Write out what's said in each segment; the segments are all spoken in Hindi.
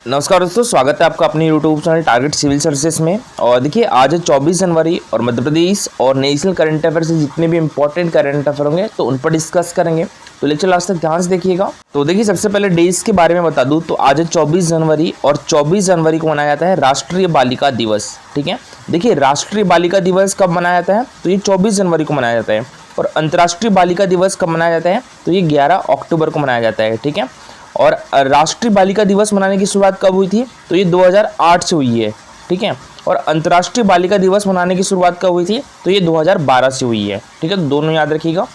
नमस्कार दोस्तों, स्वागत है आपका अपने YouTube channel target civil services में। और देखिए, आज है 24 जनवरी और मध्य प्रदेश और नेशनल करंट अफेयर से जितने भी इंपॉर्टेंट करंट अफेयर होंगे तो उन पर डिस्कस करेंगे। तो लेक्चर लास्ट तक ध्यान से देखिएगा। तो देखिए, सबसे पहले डेज के बारे में बता दूं तो आज है 24 जनवरी और 24 जनवरी को मनाया जाता है राष्ट्रीय बालिका दिवस। ठीक है, देखिए राष्ट्रीय बालिका दिवस कब मनाया जाता है तो ये 24 जनवरी को मनाया जाता है। और अंतर्राष्ट्रीय बालिका दिवस कब मनाया जाता है तो ये 11 अक्टूबर को मनाया जाता है। ठीक है, और राष्ट्रीय बालिका दिवस मनाने की शुरुआत कब हुई थी तो ये 2008 से हुई है। ठीक है, और अंतर्राष्ट्रीय बालिका दिवस मनाने की शुरुआत कब हुई थी तो ये 2012 से हुई है। ठीक है, तो दोनों याद रखिएगा।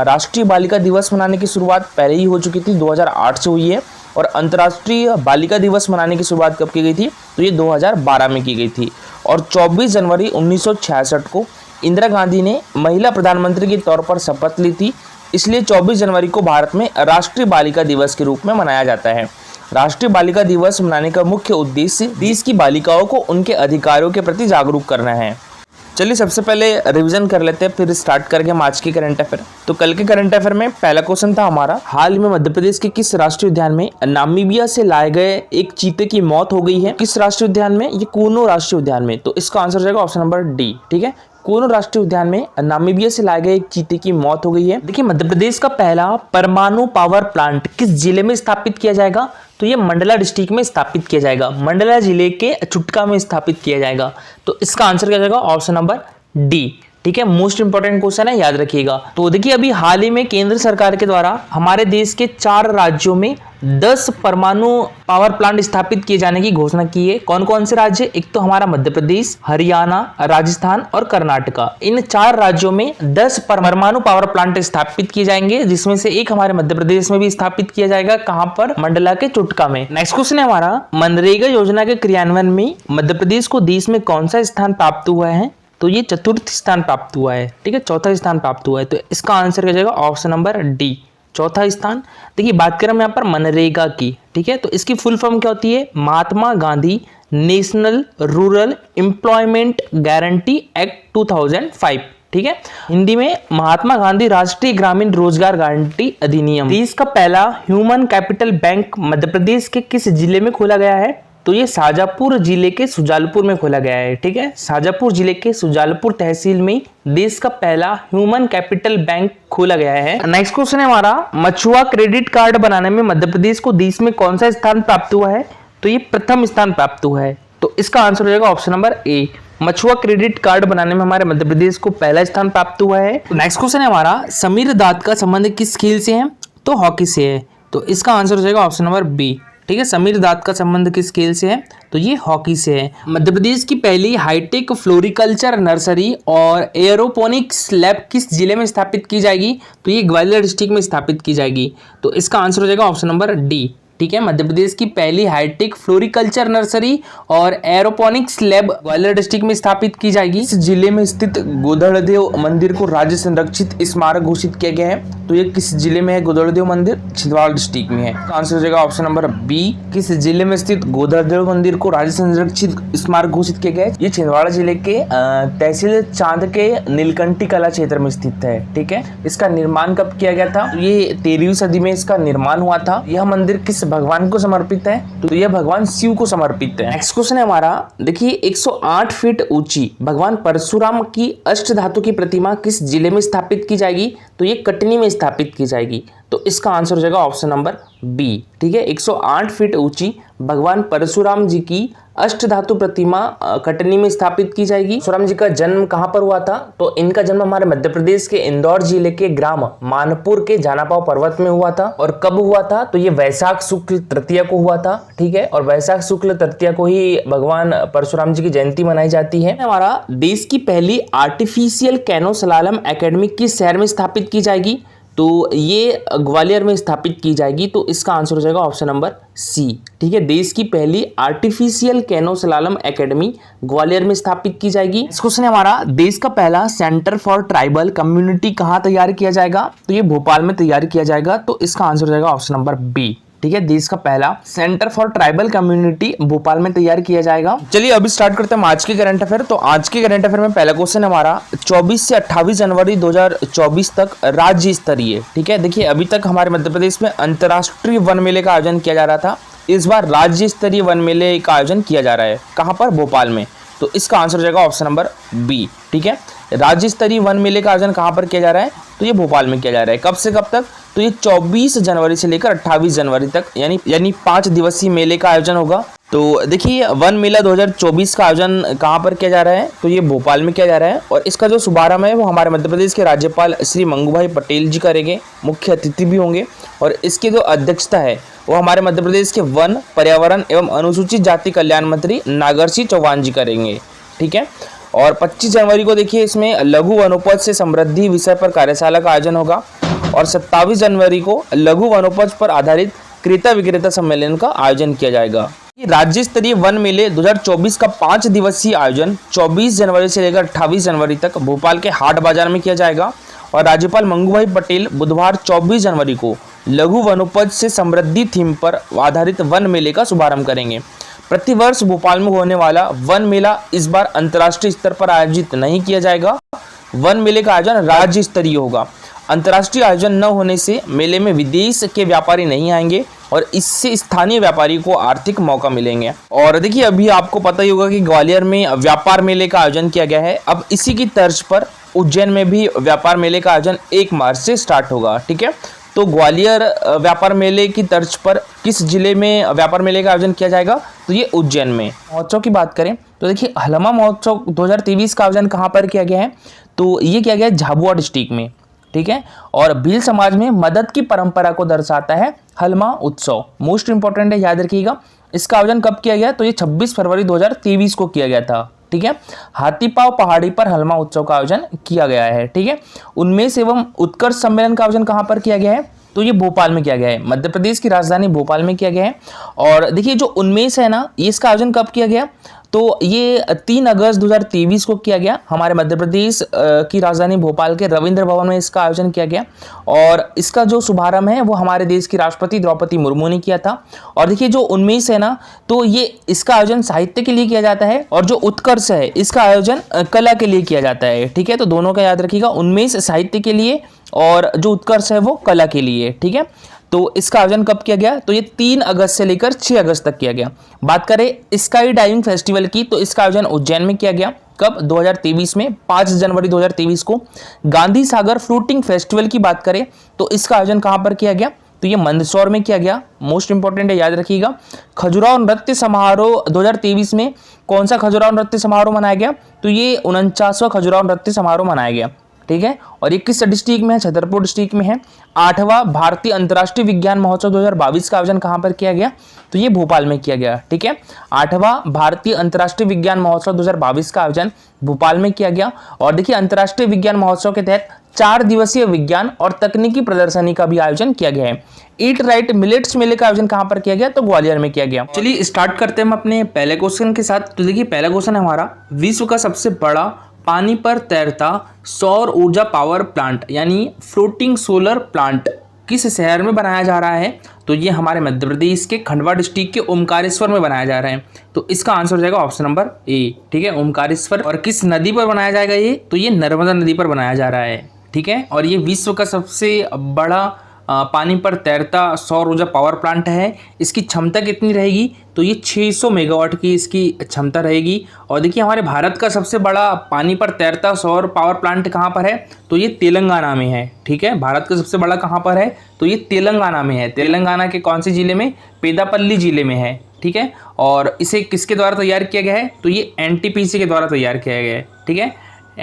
राष्ट्रीय बालिका दिवस मनाने की शुरुआत पहले ही हो चुकी थी, 2008 से हुई है। और अंतर्राष्ट्रीय बालिका दिवस मनाने की शुरुआत कब की गई थी तो ये 2012 में की गई थी। और 24 जनवरी 1966 को इंदिरा गांधी ने महिला प्रधानमंत्री के तौर पर शपथ ली थी, इसलिए 24 जनवरी को भारत में राष्ट्रीय बालिका दिवस के रूप में मनाया जाता है। राष्ट्रीय बालिका दिवस मनाने का मुख्य उद्देश्य देश की बालिकाओं को उनके अधिकारों के प्रति जागरूक करना है। चलिए सबसे पहले रिवीजन कर लेते हैं, फिर स्टार्ट करके हम आज के करंट अफेयर। तो कल के करंट अफेयर में पहला क्वेश्चन था हमारा, हाल में मध्य प्रदेश के किस राष्ट्रीय उद्यान में नामीबिया से लाए गए एक चीते की मौत हो गई है। किस राष्ट्रीय उद्यान में? ये कूनो राष्ट्रीय उद्यान में। तो इसका आंसर हो जाएगा ऑप्शन नंबर डी। ठीक है, कूनो राष्ट्रीय उद्यान में नामीबिया से लाए गए एक चीते की मौत हो गई है। देखिए, मध्य प्रदेश का पहला परमाणु पावर प्लांट किस जिले में स्थापित किया जाएगा तो ये मंडला डिस्ट्रिक्ट में स्थापित किया जाएगा। मंडला जिले के चुटका में स्थापित किया जाएगा। तो इसका आंसर क्या जाएगा? Option number D. ठीक है, मोस्ट इंपोर्टेंट क्वेश्चन है, याद रखिएगा। तो देखिए, अभी हाल ही में केंद्र सरकार के द्वारा हमारे देश के 4 राज्यों में 10 परमाणु पावर प्लांट स्थापित किए जाने की घोषणा की है। कौन कौन से राज्य? एक तो हमारा मध्य प्रदेश, हरियाणा, राजस्थान और कर्नाटका। इन 4 राज्यों में 10 परमाणु पावर प्लांट स्थापित किए जाएंगे, जिसमें से एक हमारे मध्य प्रदेश में भी स्थापित किया जाएगा। कहां पर? मंडला के चुटका में। नेक्स्ट क्वेश्चन है हमारा, मनरेगा योजना के क्रियान्वयन में मध्य प्रदेश को देश में कौन सा स्थान प्राप्त हुआ है तो ये चतुर्थ स्थान प्राप्त हुआ है। ठीक है, चौथा स्थान प्राप्त हुआ है। तो इसका आंसर क्या जाएगा? ऑप्शन नंबर डी, चौथा स्थान। देखिए, बात करें हम यहाँ पर मनरेगा की। ठीक है, तो इसकी फुल फॉर्म क्या होती है? Mahatma Gandhi national rural employment guarantee act 2005। ठीक है, हिंदी में महात्मा गांधी राष्ट्रीय ग्रामीण रोजगार गारंटी अधिनियम। देश का पहला human capital bank Madhya Pradesh के किस जिले में खोला गया है तो ये शाजापुर जिले के सुजालपुर में खोला गया है। ठीक है, शाजापुर जिले के सुजालपुर तहसील में देश का पहला ह्यूमन कैपिटल बैंक खोला गया है। नेक्स्ट क्वेश्चन है हमारा, मछुआ क्रेडिट कार्ड बनाने में मध्य प्रदेश को देश में कौन सा स्थान प्राप्त हुआ है तो ये प्रथम स्थान प्राप्त हुआ है। तो इसका आंसर हो जाएगा ऑप्शन नंबर ए, मछुआ क्रेडिट कार्ड बनाने में हमारे मध्य प्रदेश को पहला स्थान प्राप्त हुआ है। नेक्स्ट क्वेश्चन है हमारा, समीर दाद का संबंध किस खेल से है तो हॉकी से है। तो इसका आंसर हो जाएगा ऑप्शन नंबर बी। ठीक है, समीर दाद का संबंध किस खेल से है तो ये हॉकी से है। मध्य प्रदेश की पहली हाईटेक फ्लोरिकल्चर नर्सरी और एयरोपोनिक्स लैब किस जिले में स्थापित की जाएगी तो ये ग्वालियर डिस्ट्रिक्ट में स्थापित की जाएगी। तो इसका आंसर हो जाएगा ऑप्शन नंबर डी। ठीक है, मध्य प्रदेश की पहली हाईटेक फ्लोरिकल्चर नर्सरी और एयरोपोनिक्स लैब ग्वालियर डिस्ट्रिक्ट में स्थापित की जाएगी। इस जिले में स्थित गोदड़देव मंदिर को राज्य संरक्षित स्मारक घोषित किया गया है। तो ये किस जिले में है गोदड़देव मंदिर? छिंदवाड़ा डिस्ट्रिक्ट में है। आंसर हो जाएगा ऑप्शन नंबर बी। किस जिले में स्थित गोदड़देव मंदिर को राज्य संरक्षित स्मारक घोषित किया गया है? ये छिंदवाड़ा जिले के तहसील चांद के नीलकंठी कला क्षेत्र में स्थित है। ठीक है, इसका निर्माण कब किया गया था? ये 13वीं सदी में इसका निर्माण हुआ था। यह मंदिर किस भगवान को समर्पित है तो यह भगवान शिव को समर्पित है। नेक्स्ट क्वेश्चन है हमारा, देखिए 108 फीट ऊंची भगवान परशुराम की अष्टधातु की प्रतिमा किस जिले में स्थापित की जाएगी तो ये कटनी में स्थापित की जाएगी। तो इसका आंसर हो जाएगा ऑप्शन नंबर बी। ठीक है, 108 फीट ऊंची भगवान परशुराम जी की अष्टधातु प्रतिमा कटनी में स्थापित की जाएगी। परशुराम जी का जन्म कहां पर हुआ था तो इनका जन्म हमारे मध्य प्रदेश के इंदौर जिले के ग्राम मानपुर के जानापाव पर्वत में हुआ था। और कब हुआ था तो ये वैशाख शुक्ल तृतीया को हुआ था। ठीक है, और वैशाख शुक्ल तृतीया को ही भगवान परशुराम जी की जयंती मनाई जाती है। हमारा देश की पहली आर्टिफिशियल कैनो स्लालम एकेडमी किस शहर में स्थापित की जाएगी तो ये ग्वालियर में स्थापित की जाएगी। तो इसका आंसर हो जाएगा ऑप्शन नंबर सी। ठीक है, देश की पहली artificial canoe slalom academy Gwalior में स्थापित की जाएगी। इस क्वेश्चन है हमारा, देश का पहला सेंटर फॉर ट्राइबल कम्युनिटी कहाँ तैयार किया जाएगा तो ये भोपाल में तैयार किया जाएगा। तो इसका आंसर हो जाएगा ऑप्शन नंबर बी। ठीक है, देश का पहला centre for tribal community Bhopal में तैयार किया जाएगा। चलिए अभी स्टार्ट करते हैं आज के करंट अफेयर। तो आज के करंट अफेयर में पहला क्वेश्चन हमारा 24 से 28 जनवरी 2024 तक राज्य स्तरीय। ठीक है, देखिए अभी तक हमारे मध्य प्रदेश में अंतर्राष्ट्रीय वन मेले का आयोजन किया जा रहा था। इस बार राज्य स्तरीय वन मेले का आयोजन किया जा रहा है। कहाँ पर? भोपाल में। तो इसका आंसर हो जाएगा ऑप्शन नंबर बी। ठीक है, राज्य स्तरीय वन मेले का आयोजन कहाँ पर किया जा रहा है? तो ये भोपाल में किया जा रहा है। कब से कब तक? तो ये 24 जनवरी से लेकर 28 जनवरी तक यानी 5 दिवसीय मेले का आयोजन होगा। तो देखिए वन मेला 2024 का आयोजन कहाँ पर किया जा रहा है? तो ये भोपाल में किया जा रहा है और इसका जो शुभारंभ है वो हमारे मध्य प्रदेश के राज्यपाल श्री मंगूभाई पटेल जी करेंगे, मुख्य अतिथि भी होंगे। और इसकी जो अध्यक्षता है वो हमारे मध्य प्रदेश के वन, पर्यावरण एवं अनुसूचित जाति कल्याण मंत्री नागर सिंह चौहान जी करेंगे। ठीक है, और 25 जनवरी को देखिए इसमें लघु वनोपज से समृद्धि विषय पर कार्यशाला का आयोजन होगा और 27 जनवरी को लघु वनोपज पर आधारित क्रेता विक्रेता सम्मेलन का आयोजन किया जाएगा। राज्य स्तरीय वन मेले 2024 का 5 दिवसीय आयोजन 24 जनवरी से लेकर 28 जनवरी तक भोपाल के हाट बाजार में किया जाएगा और राज्यपाल मंगूभाई पटेल बुधवार 24 जनवरी को लघु वनोपज से समृद्धि थीम पर आधारित वन मेले का शुभारंभ करेंगे। प्रतिवर्ष भोपाल में होने वाला वन मेला इस बार अंतर्राष्ट्रीय स्तर पर आयोजित नहीं किया जाएगा। वन मेले का आयोजन राज्य स्तरीय होगा। अंतर्राष्ट्रीय आयोजन न होने से मेले में विदेश के व्यापारी नहीं आएंगे और इससे स्थानीय व्यापारी को आर्थिक मौका मिलेंगे। और देखिए अभी आपको पता ही होगा कि ग्वालियर में व्यापार मेले का आयोजन किया गया है। अब इसी की तर्ज पर उज्जैन में भी व्यापार मेले का आयोजन 1 मार्च से स्टार्ट होगा। ठीक है, तो ग्वालियर व्यापार मेले की तर्ज पर किस जिले में व्यापार मेले का आयोजन किया जाएगा? तो ये उज्जैन में। महोत्सव की बात करें तो देखिए हलमा महोत्सव 2023 का आयोजन कहाँ पर किया गया है? तो ये किया गया है झाबुआ डिस्ट्रिक्ट में। ठीक है, और भील समाज में मदद की परंपरा को दर्शाता है हलमा उत्सव। मोस्ट इंपॉर्टेंट है, याद रखिएगा। इसका आयोजन कब किया गया? तो ये 26 फरवरी 2023 को किया गया था। ठीक है, हाथीपाव पहाड़ी पर हलमा उत्सव का आयोजन किया गया है। ठीक है, उन्मेष एवं उत्कर्ष सम्मेलन का आयोजन कहाँ पर किया गया है? तो ये भोपाल में किया गया है। मध्य प्रदेश की राजधानी भोपाल में किया गया है। और देखिए जो उन्मेष है ना, ये इसका आयोजन कब किया गया? तो ये 3 अगस्त 2023 को किया गया। हमारे मध्य प्रदेश की राजधानी भोपाल के रविंद्र भवन में इसका आयोजन किया गया और इसका जो शुभारंभ है वो हमारे देश की राष्ट्रपति द्रौपदी मुर्मू ने किया था। और देखिए जो उन्मेष है ना, तो ये इसका आयोजन साहित्य के लिए किया जाता है और जो उत्कर्ष है इसका आयोजन कला के लिए किया जाता है। ठीक है, तो दोनों का याद रखिएगा। उन्मेष साहित्य के लिए और जो उत्कर्ष है वो कला के लिए। ठीक है, तो इसका आयोजन कब किया गया? तो ये 3 अगस्त से लेकर 6 अगस्त तक किया गया। बात करें स्काई डाइविंग फेस्टिवल की, तो इसका आयोजन उज्जैन में किया गया। कब? 2023 में 5 जनवरी 2023 को। गांधी सागर फ्लोटिंग फेस्टिवल की बात करें तो इसका आयोजन कहाँ पर किया गया? तो ये मंदसौर में किया गया। मोस्ट इंपॉर्टेंट है, याद रखिएगा। खजुराहो नृत्य समारोह 2023 में कौन सा खजुराहो नृत्य समारोह मनाया गया? तो ये 49वां खजुराहो नृत्य समारोह मनाया गया। ठीक है, और ये किस डिस्ट्रिक्ट में है? छतरपुर डिस्ट्रिक्ट में है। 8वां भारतीय अंतर्राष्ट्रीय विज्ञान महोत्सव 2022 का आयोजन कहाँ पर किया गया? तो ये भोपाल में किया गया। ठीक है, 8वां भारतीय अंतर्राष्ट्रीय विज्ञान महोत्सव 2022 का आयोजन भोपाल में किया गया। और देखिए अंतर्राष्ट्रीय विज्ञान महोत्सव के तहत 4 दिवसीय विज्ञान और तकनीकी प्रदर्शनी का भी आयोजन किया गया है। ईट राइट मिलेट्स मेले का आयोजन कहाँ पर किया गया? तो ग्वालियर में किया गया। चलिए स्टार्ट करते हैं हम अपने पहले क्वेश्चन के साथ। तो देखिए पहला क्वेश्चन है हमारा, विश्व का सबसे बड़ा पानी पर तैरता सौर ऊर्जा पावर प्लांट यानी फ्लोटिंग सोलर प्लांट किस शहर में बनाया जा रहा है? तो ये हमारे मध्य प्रदेश के खंडवा डिस्ट्रिक्ट के ओमकारेश्वर में बनाया जा रहा है। तो इसका आंसर हो जाएगा ऑप्शन नंबर ए। ठीक है, ओमकारेश्वर। और किस नदी पर बनाया जाएगा ये? तो ये नर्मदा नदी पर बनाया जा रहा है। ठीक है, और ये विश्व का सबसे बड़ा पानी पर तैरता सौर ऊर्जा पावर प्लांट है। इसकी क्षमता कितनी रहेगी? तो ये 600 मेगावाट की इसकी क्षमता रहेगी। और देखिए हमारे भारत का सबसे बड़ा पानी पर तैरता सौर पावर प्लांट कहाँ पर है? तो ये तेलंगाना में है। ठीक है, भारत का सबसे बड़ा कहाँ पर है? तो ये तेलंगाना में है। तेलंगाना के कौन से जिले में? पेदापल्ली जिले में है। ठीक है, और इसे किसके द्वारा तैयार किया गया है? तो ये NTPC के द्वारा तैयार किया गया है। ठीक है,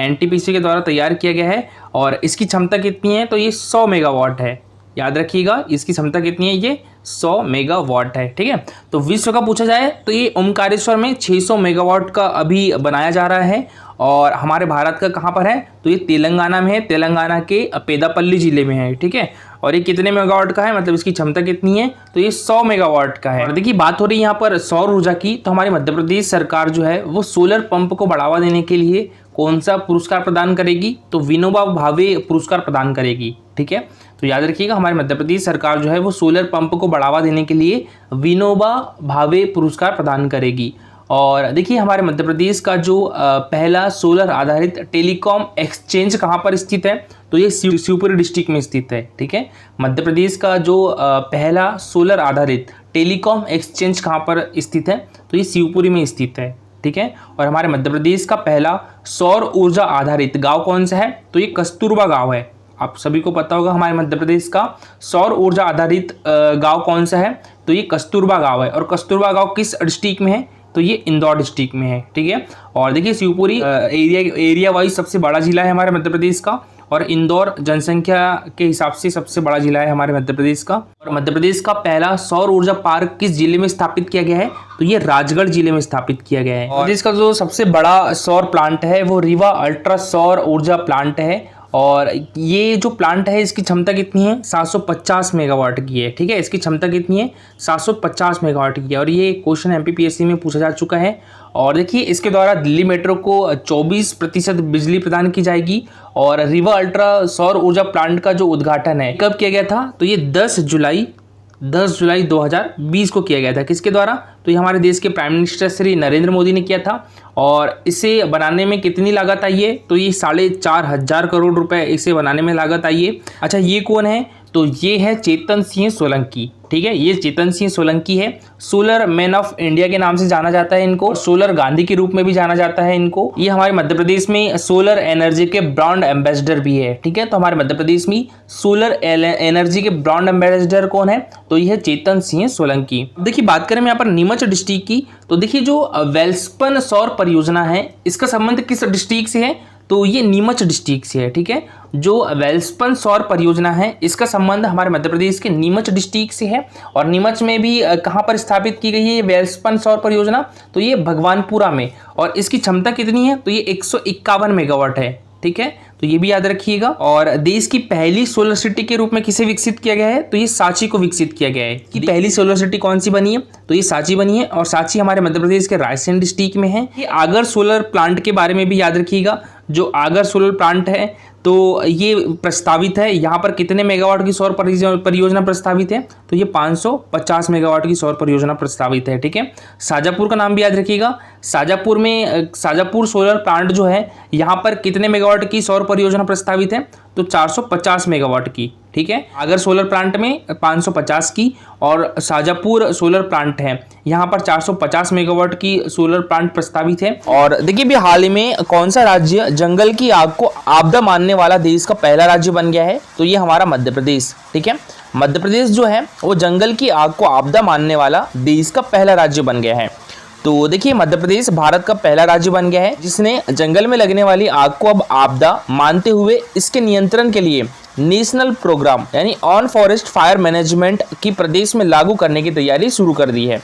NTPC के द्वारा तैयार किया गया है। और इसकी क्षमता कितनी है? तो ये 100 मेगावाट है। याद रखिएगा इसकी क्षमता कितनी है? ये 100 मेगावाट है। ठीक है, तो विश्व का पूछा जाए तो ये ओमकारेश्वर में 600 मेगावाट का अभी बनाया जा रहा है। और हमारे भारत का कहाँ पर है? तो ये तेलंगाना में है। तेलंगाना के पेदापल्ली जिले में है। ठीक है, और ये कितने मेगावाट का है, मतलब इसकी क्षमता कितनी है? तो ये 100 मेगावाट का है। और देखिए बात हो रही है यहाँ पर सौर ऊर्जा की, तो हमारी मध्य प्रदेश सरकार जो है वो सोलर पंप को बढ़ावा देने के लिए कौन सा पुरस्कार प्रदान करेगी? तो विनोबा भावे पुरस्कार प्रदान करेगी। ठीक है, तो याद रखिएगा हमारे मध्य प्रदेश सरकार जो है वो सोलर पंप को बढ़ावा देने के लिए विनोबा भावे पुरस्कार प्रदान करेगी। और देखिए हमारे मध्य प्रदेश का जो पहला सोलर आधारित टेलीकॉम एक्सचेंज कहाँ पर स्थित है? तो ये शिवपुरी डिस्ट्रिक्ट में स्थित है। ठीक है, मध्य प्रदेश का जो पहला सोलर आधारित टेलीकॉम एक्सचेंज कहाँ पर स्थित है, तो ये शिवपुरी में स्थित है, ठीक है। और हमारे मध्य प्रदेश का पहला सौर ऊर्जा आधारित गांव कौन सा है, तो ये कस्तूरबा गांव है। आप सभी को पता होगा हमारे मध्य प्रदेश का सौर ऊर्जा आधारित गांव कौन सा है, तो ये कस्तूरबा गांव है। और कस्तूरबा गांव किस डिस्ट्रिक्ट में है, तो ये इंदौर डिस्ट्रिक्ट में है, ठीक है। और देखिए शिवपुरी एरिया वाइज सबसे बड़ा जिला है हमारे मध्य प्रदेश का, और इंदौर जनसंख्या के हिसाब से सबसे बड़ा जिला है हमारे मध्य प्रदेश का। और मध्य प्रदेश का पहला सौर ऊर्जा पार्क किस जिले में स्थापित किया गया है, तो ये राजगढ़ जिले में स्थापित किया गया है। और इसका जो सबसे बड़ा सौर प्लांट है वो रीवा अल्ट्रा सौर ऊर्जा प्लांट है। और ये जो प्लांट है इसकी क्षमता कितनी है, 750 मेगावाट की है, ठीक है। इसकी क्षमता कितनी है, 750 मेगावाट की है। और ये क्वेश्चन एमपीपीएससी में पूछा जा चुका है। और देखिए इसके द्वारा दिल्ली मेट्रो को 24% बिजली प्रदान की जाएगी। और रीवा अल्ट्रा सौर ऊर्जा प्लांट का जो उद्घाटन है कब किया गया था, तो ये 10 जुलाई 2020 को किया गया था। किसके द्वारा, तो ये हमारे देश के प्राइम मिनिस्टर श्री नरेंद्र मोदी ने किया था। और इसे बनाने में कितनी लागत आई है, तो ये 4,500 करोड़ रुपए इसे बनाने में लागत आई है। अच्छा ये कौन है, तो ये है चेतन सिंह सोलंकी, ठीक है। ये चेतन सिंह सोलंकी है, सोलर मैन ऑफ इंडिया के नाम से जाना जाता है इनको, सोलर गांधी के रूप में भी जाना जाता है इनको। ये हमारे मध्य प्रदेश में सोलर एनर्जी के ब्रांड एम्बेसडर भी है, ठीक है। तो हमारे मध्य प्रदेश में सोलर एनर्जी के ब्रांड एम्बेसडर कौन है, तो यह है चेतन सिंह सोलंकी। देखिए बात करें यहाँ पर नीमच डिस्ट्रिक्ट की, तो देखिए जो वेल्सपन सौर परियोजना है इसका संबंध किस डिस्ट्रिक्ट से है, तो ये नीमच डिस्ट्रिक्ट से है, ठीक है। जो वेल्सपन सौर परियोजना है इसका संबंध हमारे मध्य प्रदेश के नीमच डिस्ट्रिक्ट से है। और नीमच में भी कहाँ पर स्थापित की गई है ये वेल्सपन सौर परियोजना, तो ये भगवानपुरा में। और इसकी क्षमता कितनी है, तो ये 151 मेगावाट है, ठीक है। तो ये भी याद रखिएगा। और देश की पहली सोलर सिटी के रूप में किसे विकसित किया गया है, तो ये सांची को विकसित किया गया है। कि पहली सोलर सिटी कौन सी बनी है, तो ये सांची बनी है। और सांची हमारे मध्य प्रदेश के रायसेन डिस्ट्रिक्ट में है। ये आगर सोलर प्लांट के बारे में भी याद रखिएगा। जो आगर सोलर प्लांट है तो ये प्रस्तावित है, यहाँ पर कितने मेगावाट की सौर परियोजना प्रस्तावित है, तो ये 550 मेगावाट की सौर परियोजना प्रस्तावित है, ठीक है। शाजापुर का नाम भी याद रखिएगा। शाजापुर सोलर प्लांट जो है यहाँ पर कितने मेगावाट की सौर परियोजना प्रस्तावित है, तो 450 मेगावाट की, ठीक है। आगर सोलर प्लांट में 550 की, और शाजापुर सोलर प्लांट है यहाँ पर 450 मेगावाट की सोलर प्लांट प्रस्तावित है। और देखिए भी हाल ही में कौन सा राज्य जंगल की आग को आपदा मानने वाला देश का पहला राज्य बन गया है, तो ये हमारा मध्य प्रदेश, ठीक है। मध्य प्रदेश जो है वो जंगल की आग को आपदा मानने वाला देश का पहला राज्य बन गया है। तो देखिए मध्य प्रदेश भारत का पहला राज्य बन गया है जिसने जंगल में लगने वाली आग को अब आपदा मानते हुए इसके नियंत्रण के लिए नेशनल प्रोग्राम यानी ऑन फॉरेस्ट फायर मैनेजमेंट की प्रदेश में लागू करने की तैयारी शुरू कर दी है।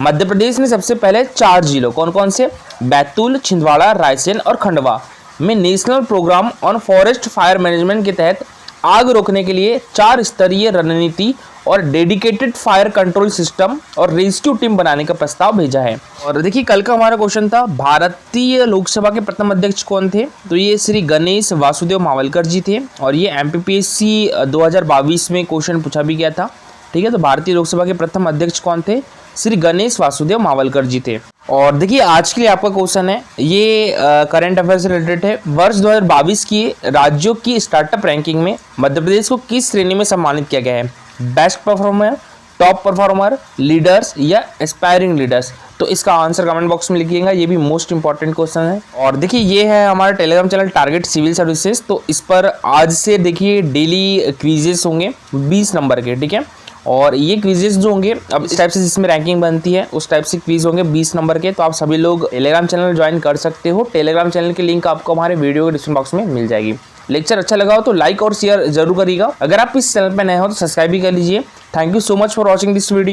मध्य प्रदेश ने सबसे पहले 4 जिलों कौन कौन से, बैतूल, छिंदवाड़ा, रायसेन और खंडवा में national programme on forest fire management के तहत आग रोकने के लिए 4 स्तरीय रणनीति और डेडिकेटेड फायर कंट्रोल सिस्टम और रेस्क्यू टीम बनाने का प्रस्ताव भेजा है। और देखिए कल का हमारा क्वेश्चन था भारतीय लोकसभा के प्रथम अध्यक्ष कौन थे, तो ये श्री गणेश वासुदेव मावलकर जी थे। और ये एमपीपीएससी 2022 में क्वेश्चन पूछा भी गया था, ठीक है। तो भारतीय लोकसभा के प्रथम अध्यक्ष कौन थे, श्री गणेश वासुदेव मावलकर जी थे। और देखिए आज के लिए आपका क्वेश्चन है ये करंट अफेयर से रिलेटेड है। वर्ष 2022 की राज्यों की स्टार्टअप रैंकिंग में मध्य प्रदेश को किस श्रेणी में सम्मानित किया गया है, best performer, top performer, leaders या एस्पायरिंग लीडर्स। तो इसका आंसर कमेंट बॉक्स में लिखिएगा, ये भी मोस्ट इंपॉर्टेंट क्वेश्चन है। और देखिए ये है हमारा Telegram channel target civil Services. तो इस पर आज से देखिए डेली क्विजेस होंगे 20 नंबर के, ठीक है। और ये क्विजेस जो होंगे अब इस टाइप से जिसमें रैंकिंग बनती है उस टाइप से क्विज होंगे 20 नंबर के। तो आप सभी लोग टेलीग्राम चैनल ज्वाइन कर सकते हो। टेलीग्राम चैनल की लिंक आपको हमारे वीडियो के डिस्क्रिप्शन बॉक्स में मिल जाएगी। लेक्चर अच्छा लगा हो तो लाइक और शेयर जरूर करिएगा। अगर आप इस चैनल पर नए हो तो सब्सक्राइब भी कर लीजिए। Thank you so much for watching this video.